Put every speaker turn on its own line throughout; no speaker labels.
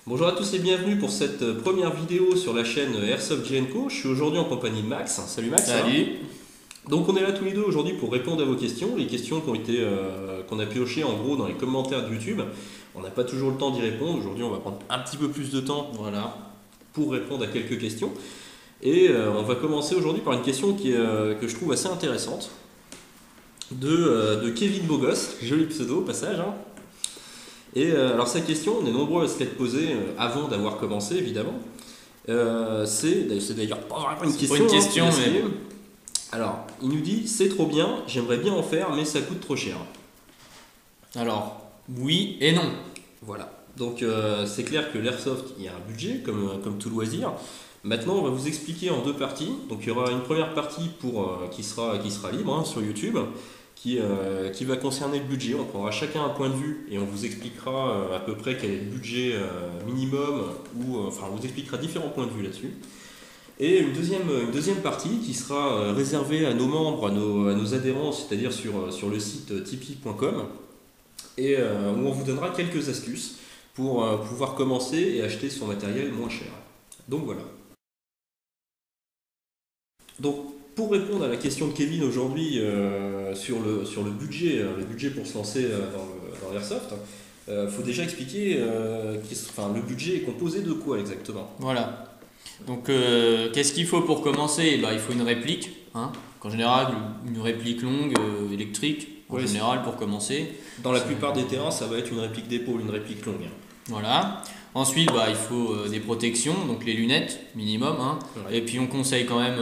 Bonjour à tous et bienvenue pour cette première vidéo sur la chaîne Airsoft Co. Je suis aujourd'hui en compagnie de Max. Salut Max.
Salut.
Donc on est là tous les deux aujourd'hui pour répondre à vos questions, les questions qu'on a piochées en gros dans les commentaires de YouTube. On n'a pas toujours le temps d'y répondre. Aujourd'hui on va prendre un petit peu plus de temps pour répondre à quelques questions. Et on va commencer aujourd'hui par une question que je trouve assez intéressante de Kevin Bogos, joli pseudo au passage. Et alors sa question, on est nombreux à se l'être posée avant d'avoir commencé évidemment. C'est d'ailleurs pas vraiment une question.
Pas une question, mais...
Alors, il nous dit, c'est trop bien, j'aimerais bien en faire, mais ça coûte trop cher.
Alors, oui et non.
Voilà. Donc c'est clair que l'airsoft, il y a un budget comme tout loisir. Maintenant, on va vous expliquer en deux parties. Donc il y aura une première partie qui sera libre sur YouTube, qui va concerner le budget. On prendra chacun un point de vue et on vous expliquera à peu près quel est le budget minimum, enfin on vous expliquera différents points de vue là-dessus. Et une deuxième partie qui sera réservée à nos membres, à nos adhérents, c'est-à-dire sur le site tipeee.com, et où on vous donnera quelques astuces pour pouvoir commencer et acheter son matériel moins cher. Donc voilà. Donc pour répondre à la question de Kevin aujourd'hui sur le budget pour se lancer dans l'airsoft, faut déjà expliquer le budget est composé de quoi exactement.
Voilà. Donc qu'est-ce qu'il faut pour commencer? Il faut une réplique. En général, une réplique longue, électrique, en général pour commencer.
Dans la plupart des terrains, ça va être une réplique d'épaule, une réplique longue.
Voilà. Ensuite, il faut des protections, donc les lunettes minimum.
Ouais.
Et puis on conseille quand même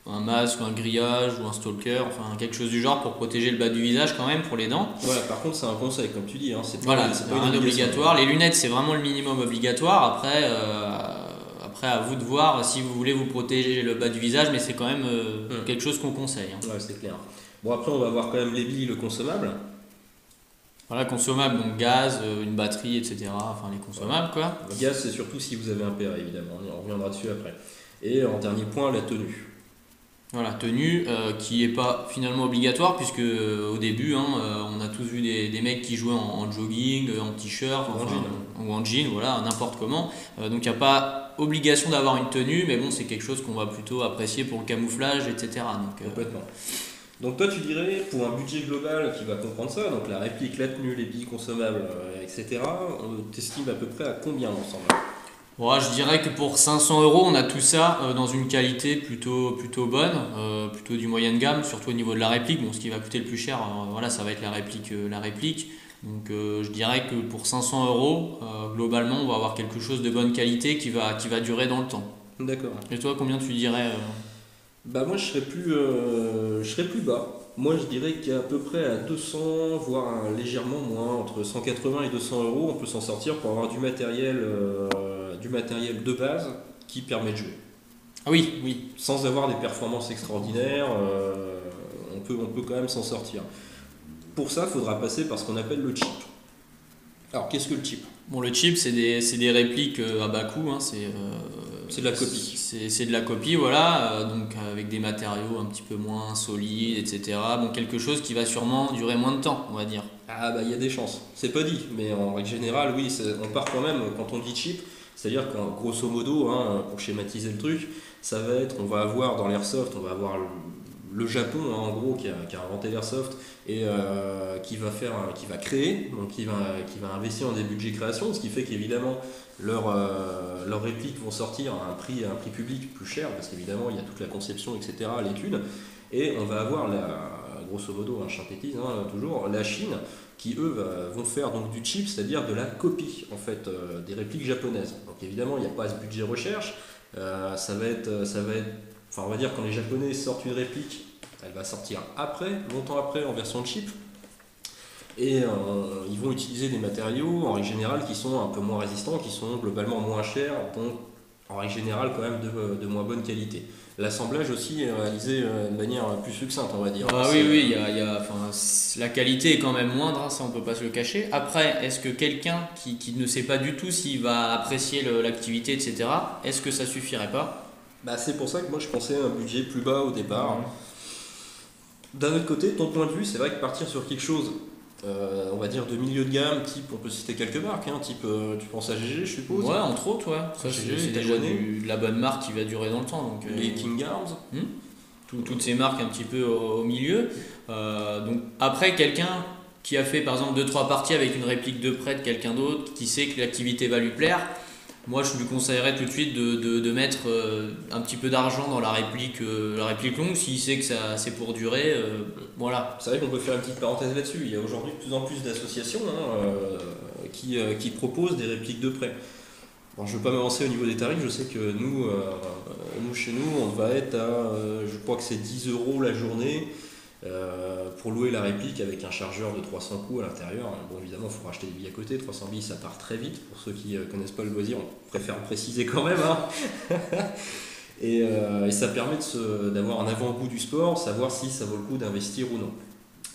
un masque, un grillage ou un stalker, enfin quelque chose du genre pour protéger le bas du visage quand même pour les dents.
Voilà, par contre c'est un conseil comme tu dis, c'est pas
rien d'obligatoire. Les lunettes c'est vraiment le minimum obligatoire. Après à vous de voir si vous voulez vous protéger le bas du visage, mais c'est quand même quelque chose qu'on conseille.
Ouais, c'est clair. Bon, après on va voir quand même les billes, le consommable.
Voilà, consommable, donc gaz, une batterie, etc. Enfin les consommables quoi.
Le gaz c'est surtout si vous avez un PA évidemment, on reviendra dessus après. Et en dernier point, la tenue.
Voilà, tenue qui n'est pas finalement obligatoire puisque au début on a tous vu des mecs qui jouaient en jogging, en t-shirt ou en jean, voilà, n'importe comment. Donc il n'y a pas obligation d'avoir une tenue, mais bon c'est quelque chose qu'on va plutôt apprécier pour le camouflage, etc.
Complètement. Donc toi tu dirais pour un budget global qui va comprendre ça, donc la réplique, la tenue, les billes consommables, etc. On t'estime à peu près à combien l'ensemble?
Bon, je dirais que pour 500 € on a tout ça dans une qualité plutôt bonne, plutôt du moyenne gamme, surtout au niveau de la réplique. Bon, ce qui va coûter le plus cher, ça va être la réplique. Donc je dirais que pour 500 €, globalement on va avoir quelque chose de bonne qualité qui va durer dans le temps.
D'accord.
Et toi, combien tu dirais
Moi je serais plus bas. Moi je dirais qu'à peu près à 200, voire légèrement moins, entre 180 et 200 €, on peut s'en sortir pour avoir du matériel de base qui permet de jouer.
Ah oui.
Sans avoir des performances extraordinaires, on peut quand même s'en sortir. Pour ça, il faudra passer par ce qu'on appelle le chip. Alors qu'est-ce que le chip?
Bon, le chip c'est des répliques à bas coût,
c'est de la copie.
C'est de la copie, voilà, donc avec des matériaux un petit peu moins solides, etc. Bon, quelque chose qui va sûrement durer moins de temps, on va dire.
Il y a des chances. C'est pas dit, mais en règle générale, oui, on part quand même, quand on dit chip, c'est-à-dire qu'en grosso modo, pour schématiser le truc, ça va être, on va avoir dans l'airsoft, on va avoir le Japon en gros qui a inventé l'airsoft et qui va créer, donc qui va investir dans des budgets création, ce qui fait qu'évidemment leurs répliques vont sortir à un prix public plus cher parce qu'évidemment il y a toute la conception, etc., l'étude, et on va avoir grosso modo un synthétise toujours la Chine qui eux vont faire donc du chip, c'est-à-dire de la copie en fait des répliques japonaises. Donc évidemment il n'y a pas ce budget recherche, ça va être on va dire quand les Japonais sortent une réplique, elle va sortir longtemps après en version de chip. Et ils vont utiliser des matériaux en règle générale qui sont un peu moins résistants, qui sont globalement moins chers, donc en règle générale quand même de moins bonne qualité. L'assemblage aussi est réalisé de manière plus succincte, on va dire.
Oui, la qualité est quand même moindre, ça on peut pas se le cacher. Après, est-ce que quelqu'un qui ne sait pas du tout s'il va apprécier l'activité, etc., est-ce que ça suffirait pas?
C'est pour ça que moi je pensais à un budget plus bas au départ. D'un autre côté, ton point de vue, c'est vrai que partir sur quelque chose on va dire de milieu de gamme, type, on peut citer quelques marques, hein, type, tu penses à GG, je suppose.
Ouais, entre autres, ouais. Ça,
GG,
c'est déjà de la bonne marque qui va durer dans le temps. Donc,
les King Arms.
Toutes ces marques un petit peu au milieu. Donc, après, quelqu'un qui a fait par exemple 2-3 parties avec une réplique de près de quelqu'un d'autre, qui sait que l'activité va lui plaire, moi je lui conseillerais tout de suite de mettre un petit peu d'argent dans la réplique longue, s'il sait que c'est pour durer. Voilà.
C'est vrai qu'on peut faire une petite parenthèse là-dessus. Il y a aujourd'hui de plus en plus d'associations qui proposent des répliques de prêt. Alors, je ne veux pas m'avancer au niveau des tarifs, je sais que nous chez nous, on va être à, je crois que c'est 10 € la journée pour louer la réplique avec un chargeur de 300 coups à l'intérieur. Bon, évidemment, il faut racheter des billes à côté, 300 billes ça part très vite. Pour ceux qui ne connaissent pas le loisir, on préfère préciser quand même. Hein. Et ça permet d'avoir un avant-goût du sport, savoir si ça vaut le coup d'investir ou non.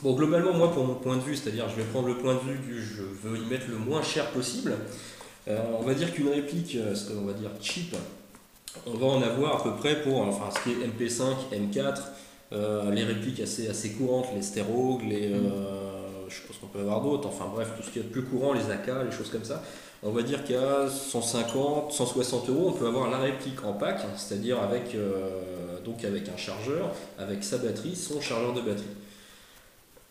Bon, globalement, moi, pour mon point de vue, c'est-à-dire je vais prendre le point de vue du je veux y mettre le moins cher possible. On va dire qu'une réplique, ce qu'on va dire cheap, on va en avoir à peu près pour ce qui est MP5, M4, les répliques assez courantes, les Sterog, je pense qu'on peut avoir d'autres, enfin bref, tout ce qui est plus courant, les AK, les choses comme ça. On va dire qu'à 150, 160 €, on peut avoir la réplique en pack, c'est-à-dire avec un chargeur, avec sa batterie, son chargeur de batterie.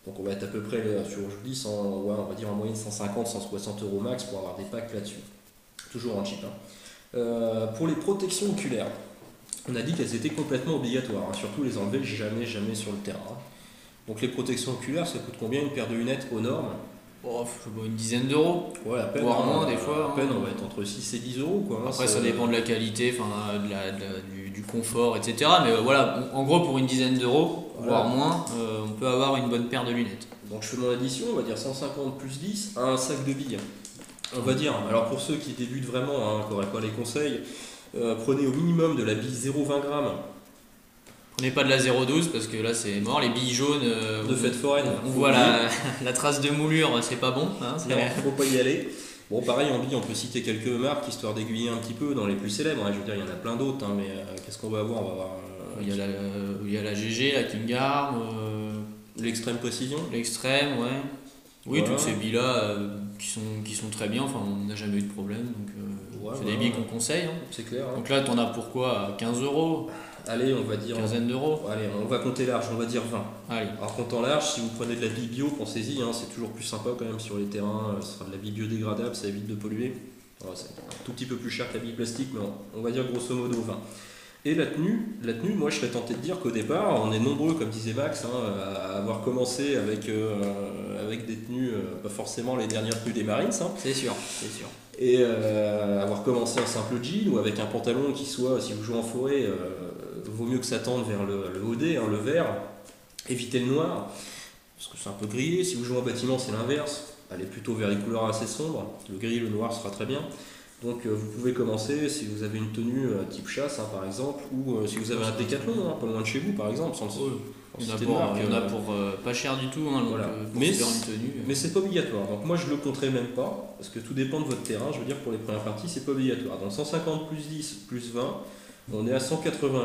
Donc on va être à peu près sur, je dis, on va dire en moyenne 150, 160 € max pour avoir des packs là-dessus. Toujours en cheap. Hein. Pour les protections oculaires, on a dit qu'elles étaient complètement obligatoires, hein, surtout les enlever jamais sur le terrain. Hein. Donc les protections oculaires, ça coûte combien une paire de lunettes aux normes?
Une dizaine d'euros.
Ouais, à peine.
Voire moins des fois.
À peine, on va être entre 6 et 10 €. Quoi,
après, ça dépend de la qualité, du confort, etc. Mais voilà, en gros, pour une dizaine d'euros, voire moins, on peut avoir une bonne paire de lunettes.
Donc je fais mon addition, on va dire 150 plus 10 à un sac de billes. On va dire, alors pour ceux qui débutent vraiment, hein, qui n'auraient pas les conseils, prenez au minimum de la bille 0,20 g.
Prenez pas de la 0,12 parce que là c'est mort, les billes jaunes
de fête foraine.
On voit la trace de moulure, c'est pas bon. Hein,
non, faut pas y aller. Bon, pareil en billes, on peut citer quelques marques histoire d'aiguiller un petit peu dans les plus célèbres. Hein. Je veux dire, il y en a plein d'autres, hein, mais qu'est-ce qu'on va avoir? On va avoir
il y a la GG, la King Arm,
l'extrême précision.
L'extrême, ouais. Oui, voilà. Toutes ces billes-là qui sont très bien, enfin on n'a jamais eu de problème, donc c'est des billes qu'on conseille. Hein.
C'est clair. Hein.
Donc là, t'en as pour quoi? 15 €?
Allez, on va dire.
Quinzaine d'euros.
Allez, on va compter large, on va dire 20.
Allez.
Alors, comptant large, si vous prenez de la bille bio, pensez-y, hein, c'est toujours plus sympa quand même sur les terrains. Ce sera de la bille biodégradable, ça évite de polluer. Alors, c'est un tout petit peu plus cher que la bille plastique, mais on va dire grosso modo 20. Et la tenue, moi je serais tenté de dire qu'au départ, on est nombreux, comme disait Max, hein, à avoir commencé avec des tenues, pas forcément les dernières tenues des Marines. Hein.
C'est sûr.
Et avoir commencé en simple jean ou avec un pantalon qui soit, si vous jouez en forêt, vaut mieux que ça tende vers le OD, hein, le vert, éviter le noir, parce que c'est un peu grillé. Si vous jouez en bâtiment, c'est l'inverse, allez plutôt vers les couleurs assez sombres, le gris, le noir sera très bien. Donc vous pouvez commencer si vous avez une tenue type chasse, hein, par exemple, ou si vous avez un décathlon, hein, pas loin de chez vous, par exemple, sans le
il y en a pour pas cher du tout, hein,
voilà.
Mais
c'est pas obligatoire, donc moi je le compterai même pas, parce que tout dépend de votre terrain. Je veux dire, pour les premières parties, c'est pas obligatoire. Donc 150 plus 10 plus 20, on est à 180 €.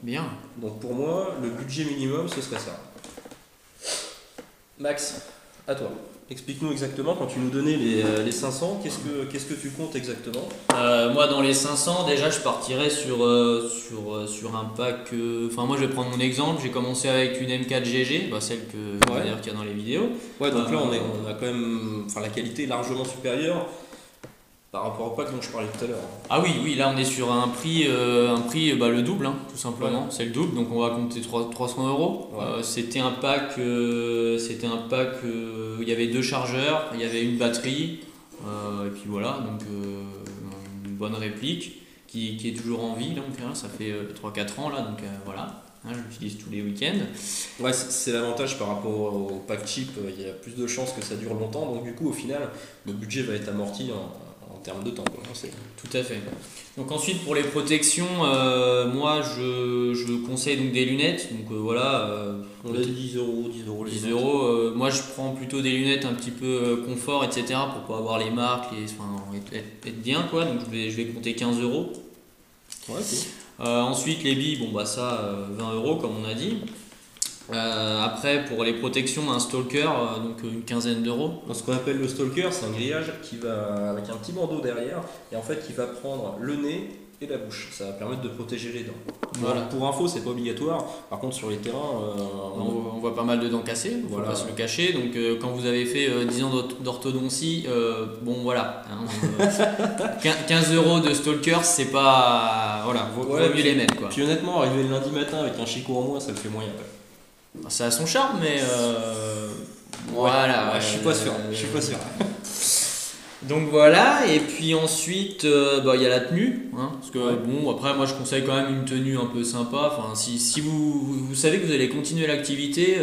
Bien.
Donc pour moi, le budget minimum, ce serait ça. Max, à toi. Explique-nous exactement, quand tu nous donnais les 500, qu'est-ce que tu comptes exactement?
Moi, dans les 500, déjà, je partirais sur un pack... moi, je vais prendre mon exemple. J'ai commencé avec une M4 GG, celle qu'il y a dans les vidéos.
Ouais, donc là, on a quand même... la qualité est largement supérieure par rapport au pack dont je parlais tout à l'heure.
Ah oui, là, on est sur un prix le double, hein, tout simplement. Ouais. C'est le double, donc on va compter 300 €. Ouais. C'était un pack... il y avait 2 chargeurs, il y avait une batterie, et puis voilà, donc une bonne réplique qui est toujours en vie, donc hein, ça fait 3-4 ans là, donc voilà, hein, je l'utilise tous les week-ends.
Ouais, c'est l'avantage par rapport au pack cheap, il y a plus de chances que ça dure longtemps, donc du coup au final le budget va être amorti en termes de temps.
Tout à fait. Donc ensuite pour les protections, moi je conseille donc des lunettes. Donc
on a dit 10 €.
10 €. Moi je prends plutôt des lunettes un petit peu confort, etc. pour pas avoir les marques, être bien quoi. Donc je vais compter 15 €.
Ouais, okay.
Ensuite les billes, 20 € comme on a dit. Après, pour les protections, un stalker, donc une quinzaine d'euros.
Donc, ce qu'on appelle le stalker, c'est un grillage qui va avec un petit bandeau derrière et en fait qui va prendre le nez et la bouche. Ça va permettre de protéger les dents.
Voilà.
Pour info, c'est pas obligatoire. Par contre, sur les terrains,
On voit pas mal de dents cassées, faut
Voilà.
pas se le cacher. Donc quand vous avez fait 10 ans d'orthodontie, bon voilà, hein, 15 euros de stalker, c'est pas... Voilà, vaut
Ouais,
mieux les mettre quoi.
puis honnêtement, arriver le lundi matin avec un chicot en moins, ça le fait moyen. Ouais.
Ça a son charme, mais voilà.
Ouais, je suis pas sûr. Je suis pas sûr.
Donc voilà, et puis ensuite il y a la tenue, hein, parce que bon après moi je conseille quand même une tenue un peu sympa. Enfin si vous savez que vous allez continuer l'activité,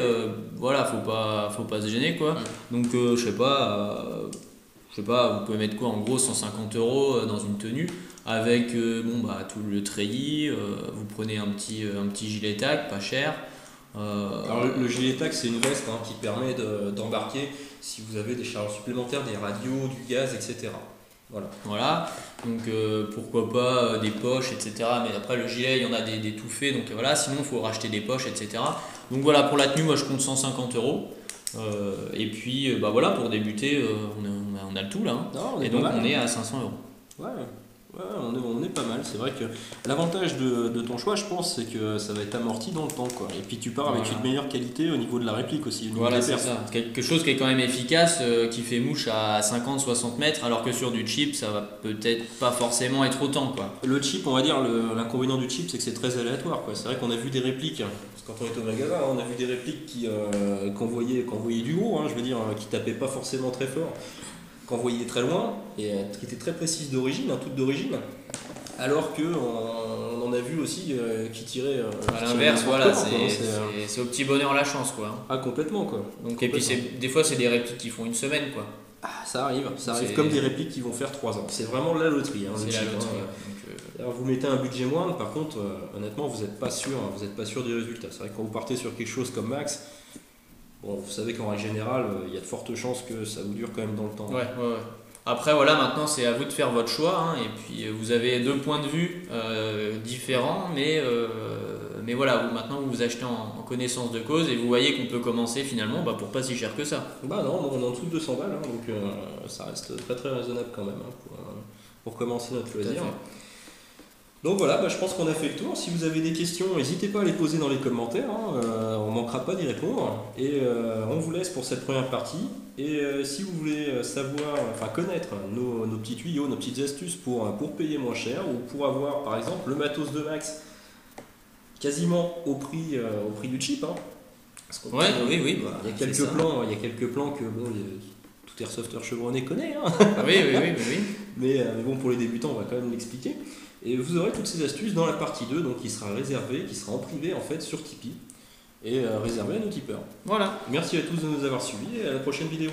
voilà, faut pas se gêner quoi. Donc je sais pas, vous pouvez mettre quoi en gros 150 euros dans une tenue avec tout le treillis, vous prenez un petit gilet tac pas cher.
Alors le gilet tac, c'est une veste qui permet d'embarquer si vous avez des charges supplémentaires, des radios, du gaz, etc.
Voilà, donc pourquoi pas des poches, etc. Mais après le gilet, il y en a des tout faits, donc voilà, sinon il faut racheter des poches, etc. Donc voilà, pour la tenue, moi je compte 150 euros. Et puis voilà, pour débuter, on a le tout là. Hein.
Non,
et donc on est à 500 euros.
Ouais. Ouais, on est pas mal. C'est vrai que l'avantage de ton choix, je pense, c'est que ça va être amorti dans le temps, quoi. Et puis tu pars avec une meilleure qualité au niveau de la réplique aussi.
Voilà, c'est ça. Quelque chose qui est quand même efficace, qui fait mouche à 50-60 mètres, alors que sur du chip, ça va peut-être pas forcément être autant, quoi.
Le chip, on va dire, l'inconvénient du chip, c'est que c'est très aléatoire, quoi. C'est vrai qu'on a vu des répliques, parce que quand on est au magasin, on a vu des répliques qui envoyaient du gros, je veux dire, qui tapaient pas forcément très fort, qu'on voyait très loin et qui était très précise d'origine, toutes d'origine, alors qu'on en a vu aussi qui tiraient
à l'inverse. Voilà, c'est au petit bonheur la chance quoi.
Ah complètement quoi.
Donc et puis des fois c'est des répliques qui font une semaine quoi.
Ah, ça arrive comme des répliques qui vont faire 3 ans. C'est vraiment la loterie.
C'est la loterie.
Alors vous mettez un budget moindre, par contre honnêtement vous n'êtes pas sûr du résultat. C'est vrai que quand vous partez sur quelque chose comme Max, bon, vous savez qu'en règle générale, il y a de fortes chances que ça vous dure quand même dans le temps.
Ouais. Après, voilà, maintenant c'est à vous de faire votre choix. Et puis vous avez 2 points de vue différents, mais voilà, maintenant vous achetez en connaissance de cause et vous voyez qu'on peut commencer finalement pour pas si cher que ça.
Bah non, on est en dessous de 200 balles, donc ça reste très très raisonnable quand même pour commencer notre loisir. Donc voilà, je pense qu'on a fait le tour. Si vous avez des questions, n'hésitez pas à les poser dans les commentaires, on ne manquera pas d'y répondre. Et on vous laisse pour cette première partie. Et si vous voulez connaître nos petits tuyaux, nos petites astuces pour payer moins cher ou pour avoir par exemple le matos de Max quasiment au prix du cheap.
Oui.
Il y a quelques plans que tout airsofter chevronné connaît.
Oui.
Mais bon, pour les débutants, on va quand même l'expliquer. Et vous aurez toutes ces astuces dans la partie 2, donc qui sera en privé en fait sur Tipeee et réservée à nos tipeurs.
Voilà.
Merci à tous de nous avoir suivis et à la prochaine vidéo.